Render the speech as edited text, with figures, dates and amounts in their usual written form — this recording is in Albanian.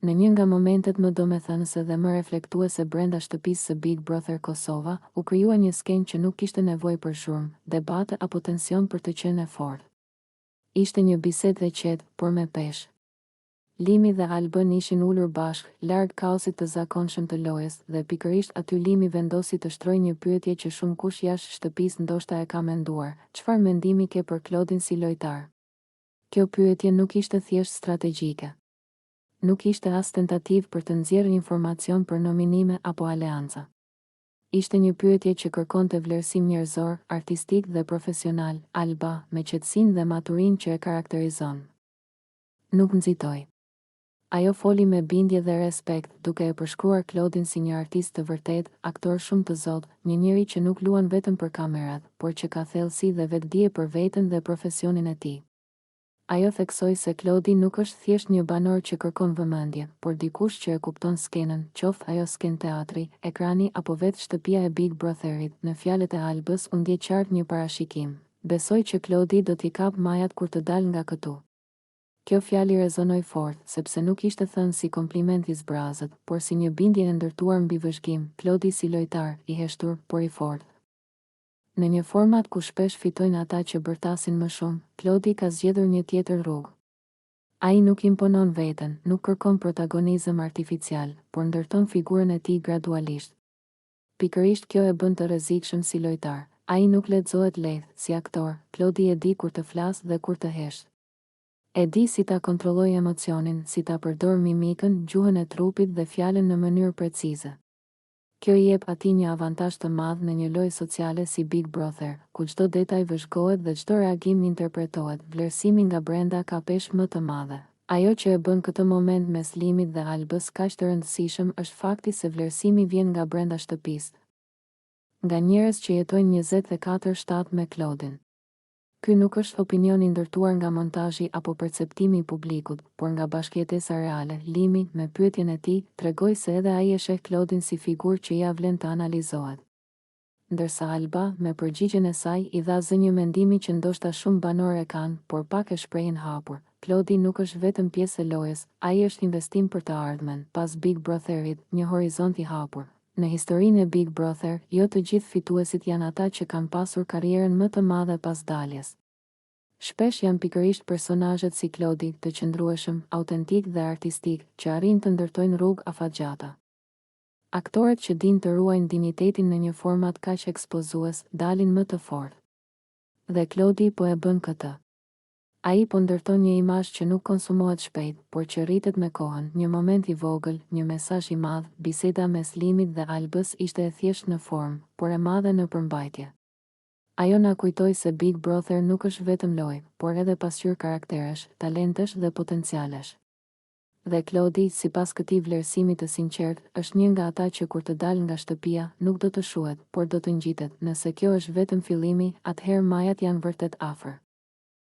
Në një nga momentet më domethënëse dhe më reflektuese brenda shtëpisë së Big Brother Kosova, u krijua një skenjë që nuk kishte nevojë për shurmë, debate apo tension për të qenë e fortë. Ishte një bisedë e qetë, por me peshë. Limi dhe Albën ishin ulur bashkë, larg kaosit të zakonshëm të lojës, dhe pikërisht aty Limi vendosi të shtrojë një pyetje që shumë kush jashtë shtëpisë ndoshta e ka menduar: çfarë mendimi ke për Klodin si lojtar? Kjo pyetje nuk ishte thjesht strategjike. Nuk ishte as tentativë për të nxjerrë informacion për nominime apo aleanca. Ishte një pyetje që kërkonte vlerësim njerëzor, artistik dhe profesional, Alba, me qetësinë dhe maturinë që e karakterizon, nuk nxitoi. Ajo foli me bindje dhe respekt, duke e përshkruar Klodin si një artist të vërtet, aktor shumë të zot, një njeri që nuk luan vetëm për kamerat, por që ka thellësi dhe vetdije për veten dhe profesionin e tij. Ajo theksoi se Klodi nuk është thjesht një banor që kërkon vëmendje, por dikush që e kupton skenën, qoftë ajo skenë teatri, ekrani apo vetë shtëpia e Big Brotherit. Në fjalët e Albës u ndje qartë një parashikim: besoj që Klodi do t'i kap majat kur të dal nga këtu. Kjo fjali rezonoi fort, sepse nuk ishte thënë si kompliment i zbrazët, por si një bindje e ndërtuar mbi vëzhgim. Klodi si lojtar, i heshtur, por i fortë. Në një format ku shpesh fitojnë ata që bërtasin më shumë, Klodi ka zgjedhur një tjetër rrugë. Ai nuk imponon veten, nuk kërkon protagonizëm artificial, por ndërton figurën e tij gradualisht. Pikërisht kjo e bën të rrezikshëm si lojtar. Ai nuk lexohet lehtë si aktor, Klodi e di kur të flasë dhe kur të heshtë. E di si ta kontrollojë emocionin, si ta përdor mimikën, gjuhën e trupit dhe fjalën në mënyrë precize. Kjo i jep atij një avantazh të madh në një lojë sociale si Big Brother, ku çdo detaj vëzhgohet dhe çdo reagim interpretohet. Vlerësimi nga brenda ka peshë më të madhe. Ajo që e bën këtë moment mes Limit dhe Albës kaq të rëndësishëm është fakti se vlerësimi vjen nga brenda shtëpisë, nga njerëz që jetojnë 24/7 me Klodin. Ky nuk është opinion i ndërtuar nga montazhi apo perceptimi i publikut, por nga bashkëjetesa reale. Limi, me pyetjen e tij, tregoi se edhe ai e sheh Klodin si figurë që ia vlen të analizohet. Ndërsa Alba, me përgjigjen e saj, i dha zë një mendimi që ndoshta shumë banorë e kanë, por pak e shprehin hapur. Klodi nuk është vetëm pjesë e lojës, ai është investim për të ardhmen. Pas Big Brotherit, një horizont i hapur. Në historinë e Big Brother, jo të gjithë fituesit janë ata që kanë pasur karrierën më të madhe pas daljes. Shpesh janë pikërisht personazhet si Klodi, të qëndrueshëm, autentik dhe artistik, që arrin të ndërtojnë rrugë afatgjata. Aktorët që dinë të ruajnë dinjitetin në një format kaq ekspozues, dalin më të fortë. Dhe Klodi po e bën këtë. Ai po ndërton një imazh që nuk konsumohet shpejt, por që rritet me kohën. Një moment i vogël, një mesazh i madh. Biseda mes Limit dhe Albës ishte e thjeshtë në formë, por e madhe në përmbajtje. Ajo na kujtoi se Big Brother nuk është vetëm lojë, por edhe pasqyrë karakteresh, talentesh dhe potencialesh. Dhe Klodi, sipas këtij vlerësimi të sinqert, është një nga ata që kur të dalë nga shtëpia, nuk do të shuhet, por do të ngjitet. Nëse kjo është vetëm fillimi, atëherë majat janë vërtet afër.